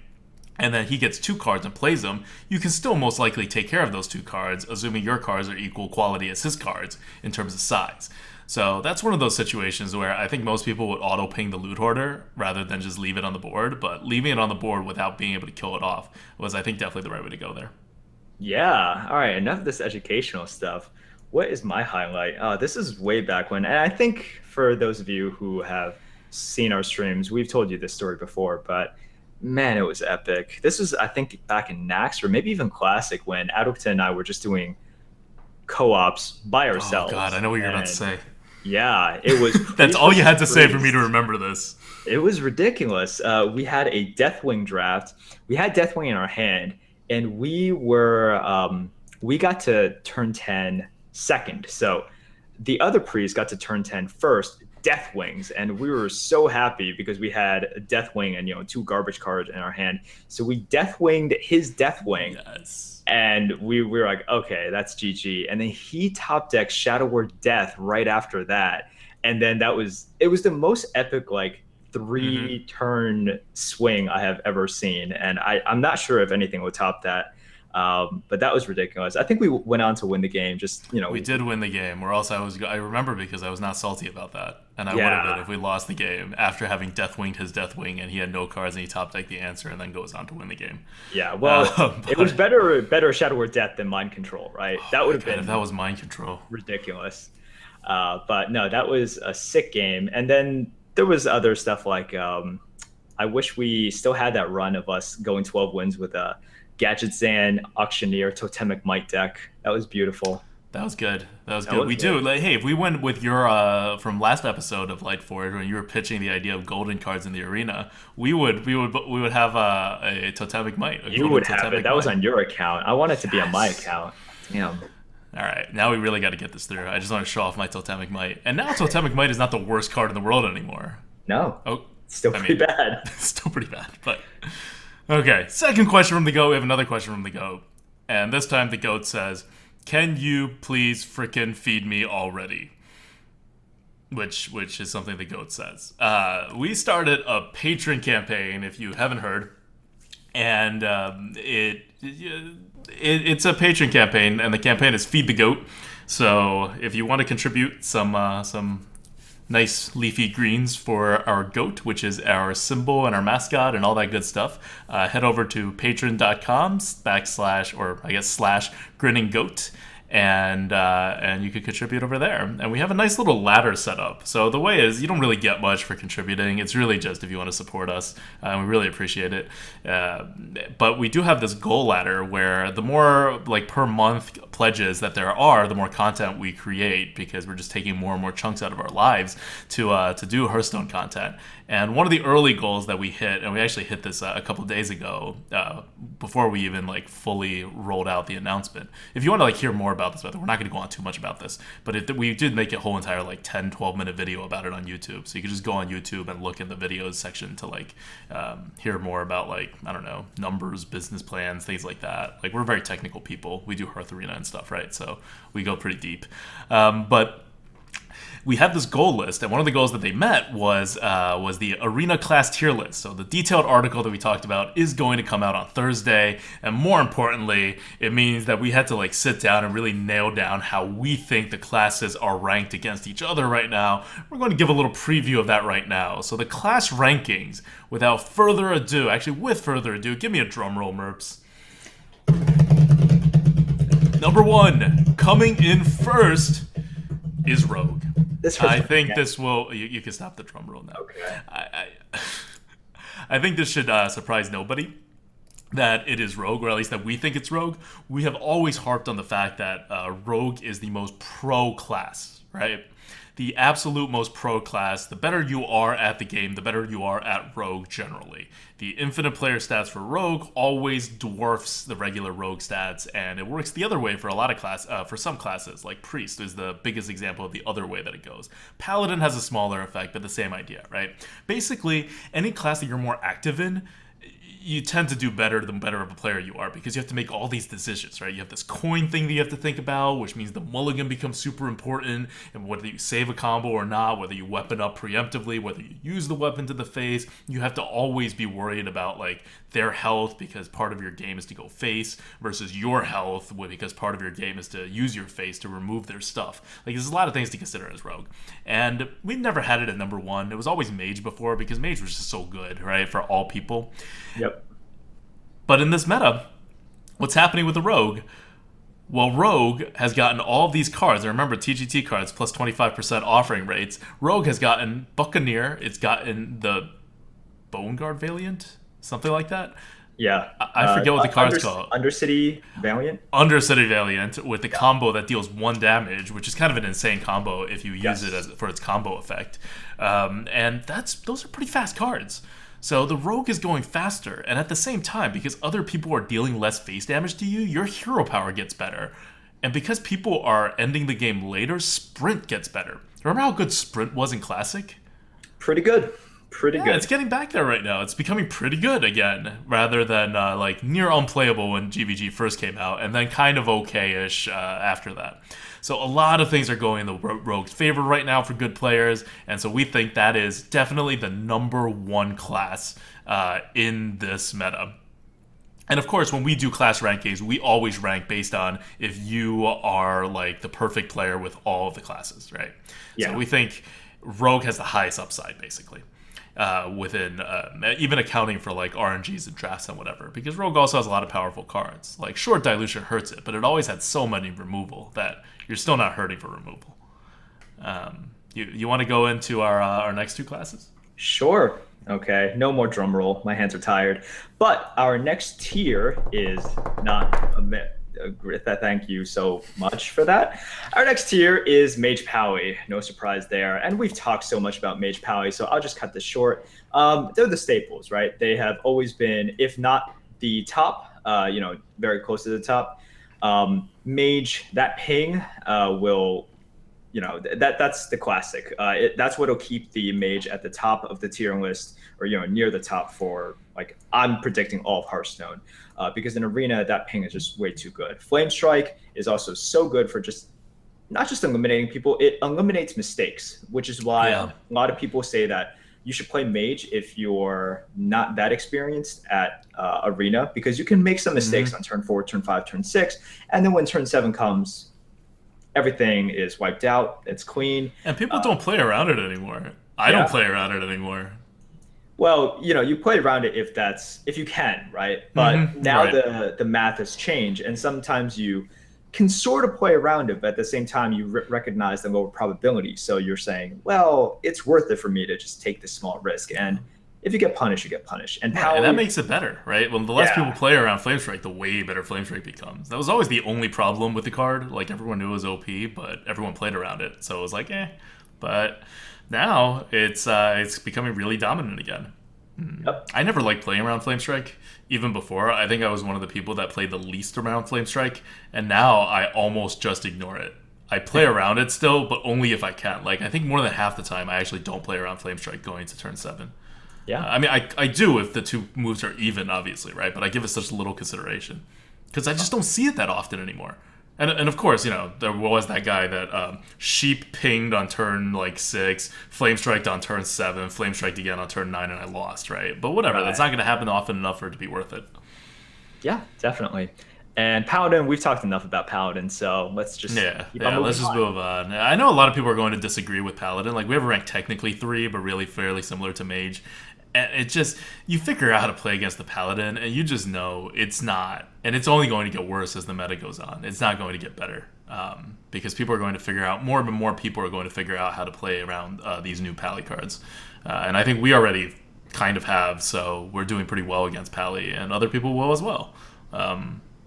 Speaker 1: and then he gets 2 cards and plays them, you can still most likely take care of those 2 cards, assuming your cards are equal quality as his cards in terms of size. So that's one of those situations where I think most people would auto-ping the loot hoarder rather than just leave it on the board. But leaving it on the board without being able to kill it off was, I think, definitely the right way to go there.
Speaker 2: Yeah. All right. Enough of this educational stuff. What is my highlight? This is way back when. And I think for those of you who have seen our streams, we've told you this story before. But man, it was epic. This was, I think, back in Nax or maybe even Classic when Adokta and I were just doing co-ops by ourselves.
Speaker 1: Oh, God. I know what you're about to say.
Speaker 2: Yeah, it was.
Speaker 1: That's all you had to say for me to remember this.
Speaker 2: It was ridiculous. We had a Deathwing draft. We had Deathwing in our hand, and we got to turn 10 second. So the other priest got to turn 10 first, Deathwings, and we were so happy because we had a Deathwing and 2 garbage cards in our hand. So we Deathwinged his Deathwing.
Speaker 1: Yes.
Speaker 2: And we were like, okay, that's GG. And then he top decked Shadow Word Death right after that. And then it was the most epic 3 turn swing I have ever seen. And I'm not sure if anything would top that. But that was ridiculous. I think we went on to win the game. Just
Speaker 1: We did win the game, or else I remember because I was not salty about that, and I would have been
Speaker 2: yeah,
Speaker 1: if we lost the game after having Deathwinged his Deathwing and he had no cards and he top decked the answer and then goes on to win the game.
Speaker 2: yeah. Well, it was
Speaker 1: But
Speaker 2: better Shadow or Death than Mind Control, right?
Speaker 1: oh
Speaker 2: That
Speaker 1: my
Speaker 2: would have
Speaker 1: god, if that
Speaker 2: been
Speaker 1: was mind control.
Speaker 2: ridiculous. But no, that was a sick game. And then there was other stuff like I wish we still had that run of us going 12 wins with a Gadget Zan, Auctioneer, Totemic Might deck. That was beautiful.
Speaker 1: That was good. That was
Speaker 2: That
Speaker 1: good.
Speaker 2: was
Speaker 1: We do.
Speaker 2: good.
Speaker 1: Like, hey, if we went with your from last episode of Lightforge when you were pitching the idea of golden cards in the arena, we would have a totemic might. A
Speaker 2: You
Speaker 1: golden
Speaker 2: would have it.
Speaker 1: totemic
Speaker 2: That was
Speaker 1: might.
Speaker 2: on your account. I want it to be on my account. Damn.
Speaker 1: All right, now we really got to get this through. I just want to show off my totemic might, and now totemic might is not the worst card in the world anymore.
Speaker 2: No,
Speaker 1: Oh,
Speaker 2: still
Speaker 1: I
Speaker 2: pretty
Speaker 1: mean,
Speaker 2: bad.
Speaker 1: it's still pretty bad, but okay. Second question from the goat. We have another question from the goat, and this time the goat says, "Can you please frickin' feed me already?" Which is something the goat says. We started a patron campaign, if you haven't heard, and it's a patron campaign, and the campaign is Feed the Goat. So if you want to contribute some nice leafy greens for our goat, which is our symbol and our mascot and all that good stuff, head over to patreon.com / or I guess / grinning goat, and you can contribute over there. And we have a nice little ladder set up. So the way is, you don't really get much for contributing. It's really just if you want to support us, and we really appreciate it. But we do have this goal ladder where the more like per month pledges that there are, the more content we create, because we're just taking more and more chunks out of our lives to do Hearthstone content. And one of the early goals that we hit, and we actually hit this a couple days ago, before we even like fully rolled out the announcement. If you want to like hear more about this, we're not going to go on too much about this, but we did make a whole entire like 10-12 minute video about it on YouTube. So you can just go on YouTube and look in the videos section to like hear more about like, I don't know, numbers, business plans, things like that. Like, we're very technical people. We do Hearth Arena and stuff, right? So we go pretty deep. But we had this goal list, and one of the goals that they met was the arena class tier list. So the detailed article that we talked about is going to come out on Thursday, and more importantly, it means that we had to like sit down and really nail down how we think the classes are ranked against each other right now. We're going to give a little preview of that right now. So the class rankings, without further ado, actually with further ado, give me a drum roll, Merps. Number 1, coming in first, is Rogue. I think this will. You can stop the drum roll now.
Speaker 2: Okay.
Speaker 1: I think this should surprise nobody that it is Rogue, or at least that we think it's Rogue. We have always harped on the fact that Rogue is the most pro class, right? The absolute most pro class. The better you are at the game, the better you are at Rogue generally. The infinite player stats for Rogue always dwarfs the regular Rogue stats, and it works the other way for a lot of for some classes, like Priest is the biggest example of the other way that it goes. Paladin has a smaller effect, but the same idea, right? Basically, any class that you're more active in, you tend to do better the better of a player you are, because you have to make all these decisions, right? You have this coin thing that you have to think about, which means the mulligan becomes super important, and whether you save a combo or not, whether you weapon up preemptively, whether you use the weapon to the face, you have to always be worried about like their health, because part of your game is to go face, versus your health, because part of your game is to use your face to remove their stuff. Like, there's a lot of things to consider as Rogue, and we've never had it at number 1. It was always Mage before, because Mage was just so good, right, for all people.
Speaker 2: Yep.
Speaker 1: But in this meta, what's happening with the Rogue? Well, Rogue has gotten all of these cards. And remember, TGT cards plus 25% offering rates. Rogue has gotten Buccaneer. It's gotten the Bone Guard Valiant, something like that.
Speaker 2: Yeah.
Speaker 1: I forget what the card's called.
Speaker 2: Undercity Valiant?
Speaker 1: Undercity Valiant with the combo that deals 1 damage, which is kind of an insane combo if you use it for its combo effect. And those are pretty fast cards. So the Rogue is going faster, and at the same time, because other people are dealing less face damage to you, your hero power gets better. And because people are ending the game later, Sprint gets better. Remember how good Sprint was in Classic?
Speaker 2: Pretty good. Pretty good.
Speaker 1: It's getting back there right now. It's becoming pretty good again, rather than like near unplayable when GVG first came out, and then kind of okay-ish after that. So a lot of things are going in the Rogue's favor right now for good players, and so we think that is definitely the number 1 class in this meta. And of course, when we do class rankings, we always rank based on if you are like the perfect player with all of the classes, right? So
Speaker 2: Yeah.
Speaker 1: we think Rogue has the highest upside, basically, within even accounting for like RNGs and drafts and whatever. Because Rogue also has a lot of powerful cards. Like, short dilution hurts it, but it always had so many removal that you're still not hurting for removal. You want to go into our next two classes?
Speaker 2: Sure. Okay. No more drum roll. My hands are tired. But our next tier is not a thank you so much for that. Our next tier is Mage Powie. No surprise there. And we've talked so much about Mage Powie, so I'll just cut this short. They're the staples, right? They have always been, if not the top, very close to the top. Mage, that ping will that's the classic. That's what'll keep the mage at the top of the tier list, or near the top for like I'm predicting all of Hearthstone, because in arena that ping is just way too good. Flame Strike is also so good for just not just eliminating people; it eliminates mistakes, which is why
Speaker 1: Yeah.
Speaker 2: a lot of people say that you should play mage if you're not that experienced at arena, because you can make some mistakes on turn 4, turn 5, turn 6, and then when turn 7 comes, everything is wiped out. It's clean.
Speaker 1: And people don't play around it anymore. I don't
Speaker 2: Yeah.
Speaker 1: play around it anymore.
Speaker 2: Well, you play around it if you can, right? But now
Speaker 1: Right.
Speaker 2: the math has changed, and sometimes you can sort of play around it, but at the same time you recognize the lower probability. So you're saying, well, it's worth it for me to just take this small risk, and if you get punished, you get punished. And
Speaker 1: Right, and
Speaker 2: Power,
Speaker 1: that makes it better, right? Well, the less people
Speaker 2: yeah,
Speaker 1: play around Flamestrike, the way better Flamestrike becomes. That was always the only problem with the card. Like, everyone knew it was OP, but everyone played around it, so it was like, eh. But now it's becoming really dominant again.
Speaker 2: yep,
Speaker 1: I never liked playing around Flamestrike, even before. I think I was one of the people that played the least around Flamestrike, and now I almost just ignore it. I play around it still, but only if I can. Like, I think more than half the time I actually don't play around Flamestrike going to turn 7.
Speaker 2: yeah.
Speaker 1: I mean, I do if the two moves are even, obviously, right? But I give it such little consideration because I just don't see it that often anymore. And of course, there was that guy that sheep pinged on turn like 6, flame striked on turn 7, flame striked again on turn 9, and I lost, right? But whatever, that's
Speaker 2: Right.
Speaker 1: not going to happen often enough for it to be worth it.
Speaker 2: Yeah, definitely. And Paladin, we've talked enough about Paladin, so let's just
Speaker 1: Yeah,
Speaker 2: keep on
Speaker 1: yeah.
Speaker 2: moving
Speaker 1: Let's just
Speaker 2: on.
Speaker 1: move on. I know a lot of people are going to disagree with Paladin. Like, we have a rank technically 3, but really fairly similar to Mage. And it just, you figure out how to play against the Paladin, and you just know it's not, and it's only going to get worse as the meta goes on. It's not going to get better, because people are going to figure out, more and more people are going to figure out how to play around these new Pally cards. And I think we already kind of have, so we're doing pretty well against Pally, and other people will as well.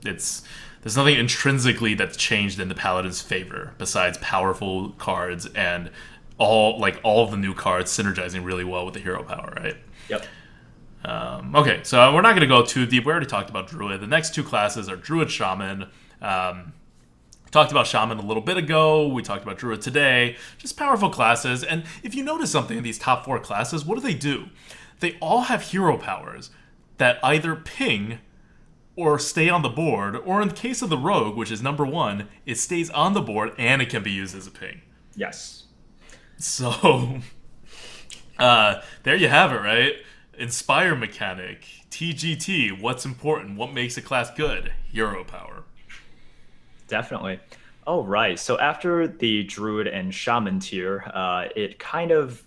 Speaker 1: It's There's nothing intrinsically that's changed in the Paladin's favor besides powerful cards and all of the new cards synergizing really well with the hero power, right?
Speaker 2: Yep.
Speaker 1: Okay, so we're not going to go too deep. We already talked about Druid. The next two classes are Druid Shaman. Talked about Shaman a little bit ago. We talked about Druid today. Just powerful classes. And if you notice something in these top 4 classes, what do? They all have hero powers that either ping or stay on the board, or in the case of the Rogue, which is number 1, it stays on the board and it can be used as a ping.
Speaker 2: Yes.
Speaker 1: So, there you have it, right? Inspire mechanic, TGT, what's important? What makes a class good? Hero power.
Speaker 2: Definitely. Oh, right. So after the Druid and Shaman tier, it kind of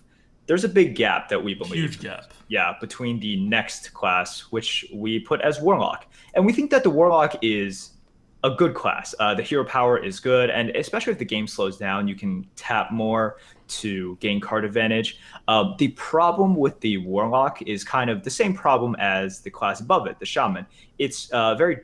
Speaker 2: there's a big gap that we believe.
Speaker 1: Huge gap.
Speaker 2: Yeah, between the next class, which we put as Warlock. And we think that the Warlock is a good class. The hero power is good, and especially if the game slows down, you can tap more to gain card advantage. The problem with the Warlock is kind of the same problem as the class above it, the Shaman. It's very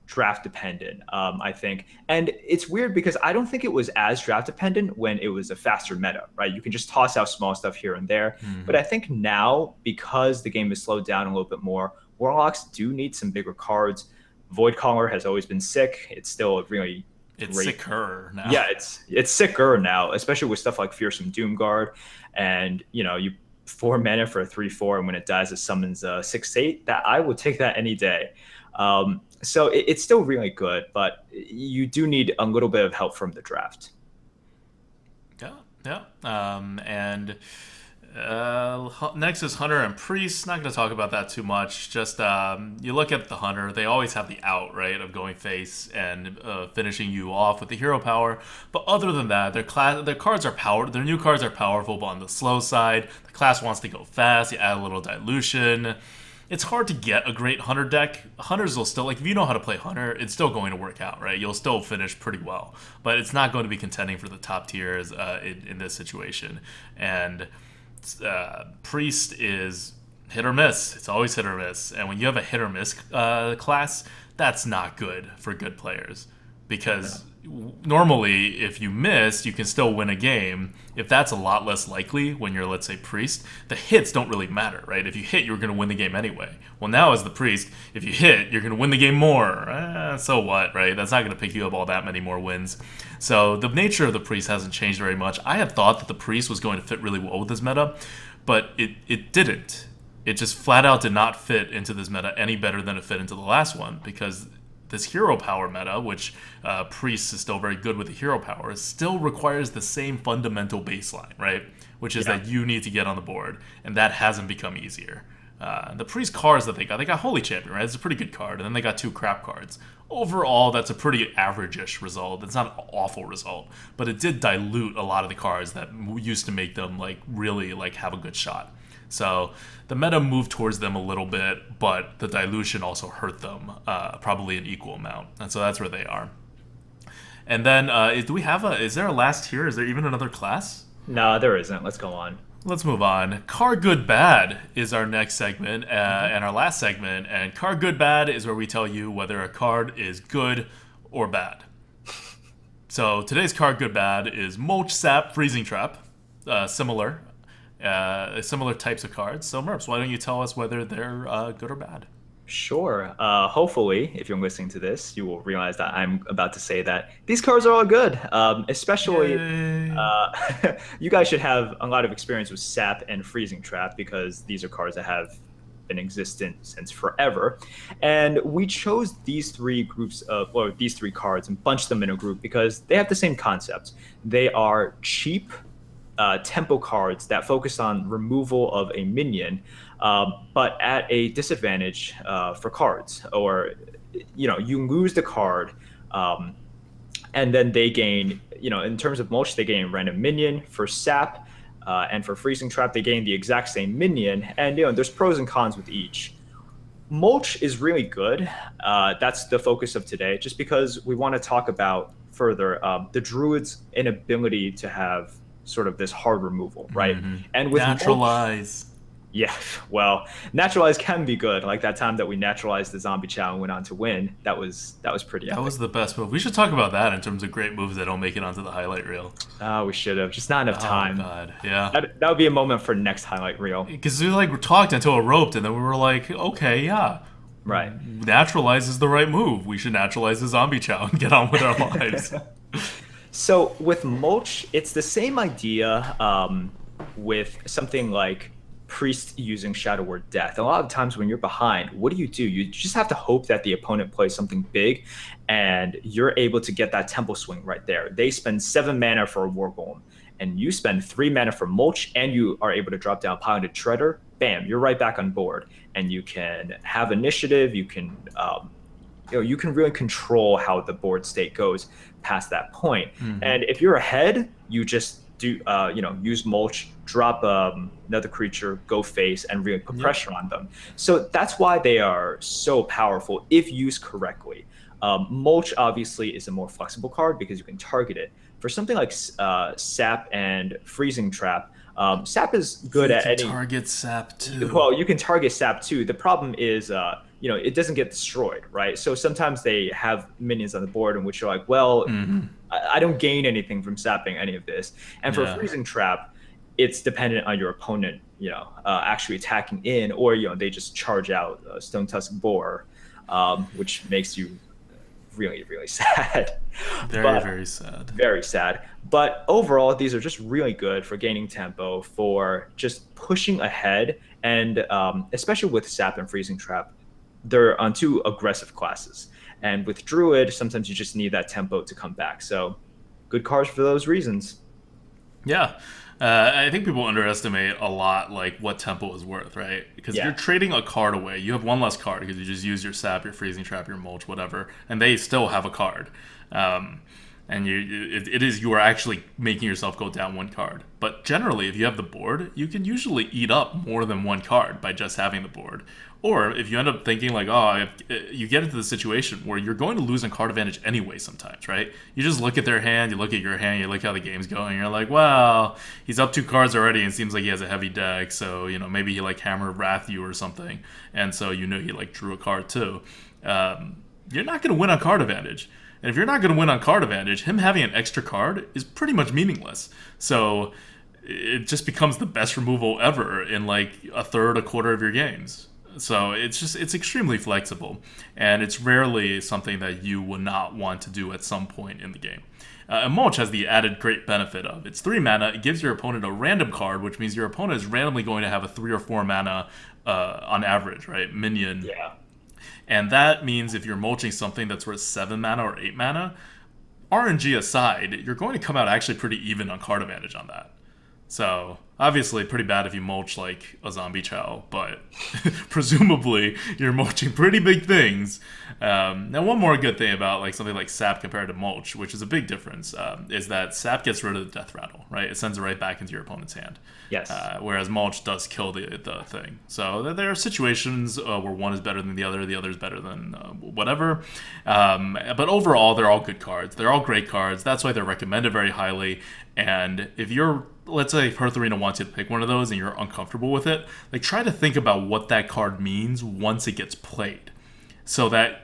Speaker 2: draft dependent, I think. And it's weird because I don't think it was as draft dependent when it was a faster meta, right? You can just toss out small stuff here and there. But I think now, because the game has slowed down a little bit more, Warlocks do need some bigger cards. Voidcaller has always been sick. It's still a really
Speaker 1: It's
Speaker 2: great.
Speaker 1: sicker now.
Speaker 2: Yeah, it's sicker now, especially with stuff like Fearsome Doomguard, and you 4 mana for a 3/4, and when it dies, it summons a 6/8. That I would take that any day. So it's still really good, but you do need a little bit of help from the draft.
Speaker 1: Yeah, yeah. And Next is Hunter and Priest. Not going to talk about that too much. Just you look at the Hunter, they always have the out, right, of going face and finishing you off with the hero power. But other than that, their cards are powered. Their new cards are powerful, but on the slow side. The class wants to go fast. You add a little dilution. It's hard to get a great Hunter deck. Hunters will still, like, if you know how to play Hunter, it's still going to work out, right? You'll still finish pretty well. But it's not going to be contending for the top tiers in this situation. And Priest is hit or miss. It's always hit or miss. And when you have a hit or miss class, that's not good for good players. Because normally, if you miss, you can still win a game. If that's a lot less likely when you're, let's say, Priest, the hits don't really matter, right? If you hit, you're going to win the game anyway. Well, now as the Priest, if you hit, you're going to win the game more. So what, right? That's not going to pick you up all that many more wins. So the nature of the Priest hasn't changed very much. I had thought that the Priest was going to fit really well with this meta, but it didn't. It just flat out did not fit into this meta any better than it fit into the last one, because this hero power meta, which Priest is still very good with the hero power, still requires the same fundamental baseline, right? Which is that you need to get on the board, and that hasn't become easier. The Priest cards that they got Holy Champion, right? It's a pretty good card, and then they got 2 crap cards. Overall, that's a pretty average-ish result. It's not an awful result, but it did dilute a lot of the cards that used to make them like really like have a good shot. So the meta moved towards them a little bit, but the dilution also hurt them probably an equal amount. And so that's where they are. And then is there a last tier? Is there even another class?
Speaker 2: No, there isn't. Let's go on.
Speaker 1: Let's move on. Card Good Bad is our next segment and our last segment. And Card Good Bad is where we tell you whether a card is good or bad. So today's Card Good Bad is Mulch, Sap, Freezing Trap. Similar types of cards. So Merps, why don't you tell us whether they're good or bad?
Speaker 2: Sure. Hopefully, if you're listening to this, you will realize that I'm about to say that these cards are all good. Especially, you guys should have a lot of experience with Sap and Freezing Trap, because these are cards that have been existent since forever. And we chose these 3 cards and bunched them in a group because they have the same concept. They are cheap tempo cards that focus on removal of a minion, but at a disadvantage for cards. Or, you lose the card, and then they gain, in terms of Mulch, they gain random minion. For Sap and for Freezing Trap, they gain the exact same minion. And, there's pros and cons with each. Mulch is really good. That's the focus of today, just because we want to talk about further the Druid's inability to have sort of this hard removal, right?
Speaker 1: Mm-hmm.
Speaker 2: And with
Speaker 1: Naturalize.
Speaker 2: Well, Naturalize can be good. Like that time that we naturalized the Zombie Chow and went on to win. That was pretty epic.
Speaker 1: That was the best move. We should talk about that in terms of great moves that don't make it onto the highlight reel.
Speaker 2: Oh, we should have. Just not enough time.
Speaker 1: Oh, God. Yeah.
Speaker 2: That would be a moment for next highlight reel.
Speaker 1: Because we talked until it roped, and then we were like, okay, yeah.
Speaker 2: Right.
Speaker 1: Naturalize is the right move. We should naturalize the Zombie Chow and get on with our lives.
Speaker 2: So with Mulch, it's the same idea with something like Priest using Shadow Word Death. A lot of times when you're behind, what do? You just have to hope that the opponent plays something big and you're able to get that tempo swing right there. They spend 7 mana for a War Golem, and you spend 3 mana for Mulch, and you are able to drop down Paladin Shredder. Bam, you're right back on board, and you can have initiative. You can you can really control how the board state goes past that point. Mm-hmm. And if you're ahead, you just do use Mulch, drop another creature, go face, and really put pressure on them. So that's why they are so powerful if used correctly. Mulch obviously is a more flexible card because you can target it. For something like Sap and Freezing Trap, Sap is good at any
Speaker 1: target Sap too.
Speaker 2: Well, you can target Sap too. The problem is it doesn't get destroyed, right? So sometimes they have minions on the board in which you're like, well, I don't gain anything from sapping any of this. And for Freezing Trap, it's dependent on your opponent, actually attacking in, or they just charge out Stone Tusk Boar, which makes you really, really sad.
Speaker 1: Very sad.
Speaker 2: Very sad. But overall, these are just really good for gaining tempo, for just pushing ahead, and especially with Sap and Freezing Trap, they're on 2 aggressive classes. And with Druid, sometimes you just need that tempo to come back. So good cards for those reasons.
Speaker 1: Yeah. I think people underestimate a lot like what tempo is worth, right? Because if you're
Speaker 2: Yeah.
Speaker 1: trading a card away, you have one less card because you just use your sap, your freezing trap, your mulch, whatever, and they still have a card. Um, and it is you are actually making yourself go down one card. But generally, if you have the board, you can usually eat up more than one card by just having the board. Or if you end up thinking like, oh, you get into the situation where you're going to lose on card advantage anyway sometimes, right? You just look at their hand, you look at your hand, you look how the game's going, you're like, well, he's up 2 cards already and seems like he has a heavy deck, so, maybe he like hammer wrath you or something, and so he like drew a card too. You're not going to win on card advantage. And if you're not going to win on card advantage, him having an extra card is pretty much meaningless. So it just becomes the best removal ever in like a third, a quarter of your games. So it's extremely flexible, and it's rarely something that you would not want to do at some point in the game. And Mulch has the added great benefit of it's 3 mana. It gives your opponent a random card, which means your opponent is randomly going to have a 3 or 4 mana on average, right? Minion.
Speaker 2: Yeah.
Speaker 1: And that means if you're mulching something that's worth 7 mana or 8 mana, RNG aside, you're going to come out actually pretty even on card advantage on that. So, obviously, pretty bad if you mulch like a zombie chow, but presumably you're mulching pretty big things. Now, one more good thing about like something like sap compared to mulch, which is a big difference, is that sap gets rid of the death rattle, right? It sends it right back into your opponent's hand.
Speaker 2: Yes.
Speaker 1: Whereas mulch does kill the thing. So there are situations where one is better than the other is better than whatever. But overall, they're all good cards. They're all great cards. That's why they're recommended very highly. And if you're, let's say Hearth Arena wants you to pick one of those and you're uncomfortable with it, like try to think about what that card means once it gets played. So that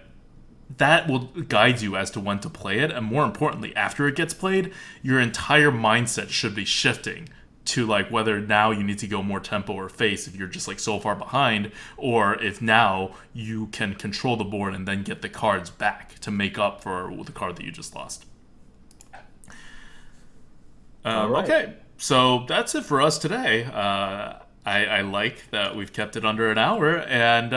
Speaker 1: will guide you as to when to play it. And more importantly, after it gets played, your entire mindset should be shifting to like whether now you need to go more tempo or face if you're just like so far behind, or if now you can control the board and then get the cards back to make up for the card that you just lost.
Speaker 2: Right.
Speaker 1: Okay, so that's it for us today. I like that we've kept it under an hour, and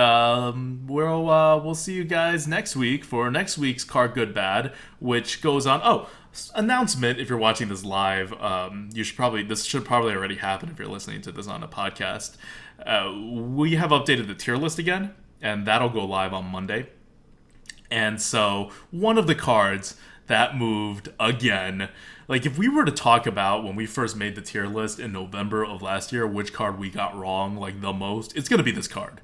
Speaker 1: we'll see you guys next week for next week's Card Good Bad, which goes on. Oh, announcement! If you're watching this live, this should probably already happen if you're listening to this on a podcast. We have updated the tier list again, and that'll go live on Monday. And so one of the cards that moved again. Like, if we were to talk about when we first made the tier list in November of last year, which card we got wrong, like, the most, it's going to be this card.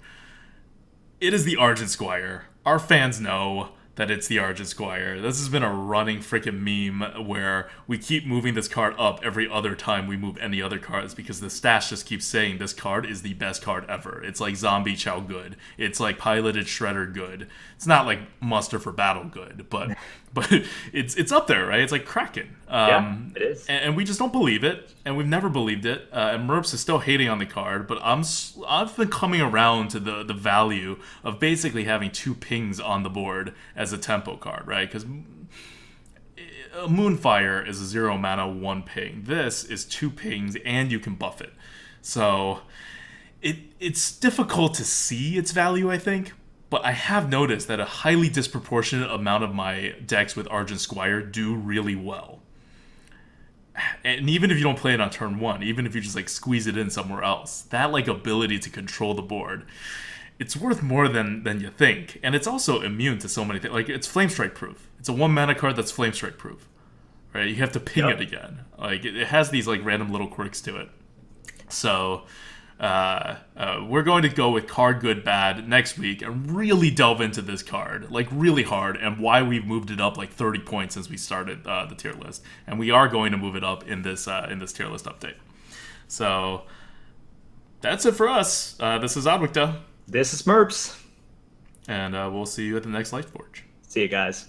Speaker 1: It is the Argent Squire. Our fans know that it's the Argent Squire. This has been a running freaking meme where we keep moving this card up every other time we move any other cards because the stats just keep saying this card is the best card ever. It's like Zombie Chow good. It's like Piloted Shredder good. It's not like Muster for Battle good, but it's up there, right? It's like Kraken.
Speaker 2: Yeah, it is.
Speaker 1: And we just don't believe it, and we've never believed it. And Merps is still hating on the card, but I've been coming around to the value of basically having 2 pings on the board as a tempo card, right? Because Moonfire is a 0 mana 1 ping. This is 2 pings, and you can buff it. So it's difficult to see its value, I think. But I have noticed that a highly disproportionate amount of my decks with Argent Squire do really well. And even if you don't play it on turn 1, even if you just like squeeze it in somewhere else, that like ability to control the board, it's worth more than you think. And it's also immune to so many things. Like, it's Flame Strike proof. It's a 1 mana card that's Flame Strike proof. Right? You have to ping it again. Like, it has these like random little quirks to it. So we're going to go with Card Good Bad next week and really delve into this card, like really hard, and why we've moved it up like 30 points since we started the tier list. And we are going to move it up in this tier list update. So that's it for us. This is Adwicta.
Speaker 2: This is Merps.
Speaker 1: And we'll see you at the next Lightforge.
Speaker 2: See you guys.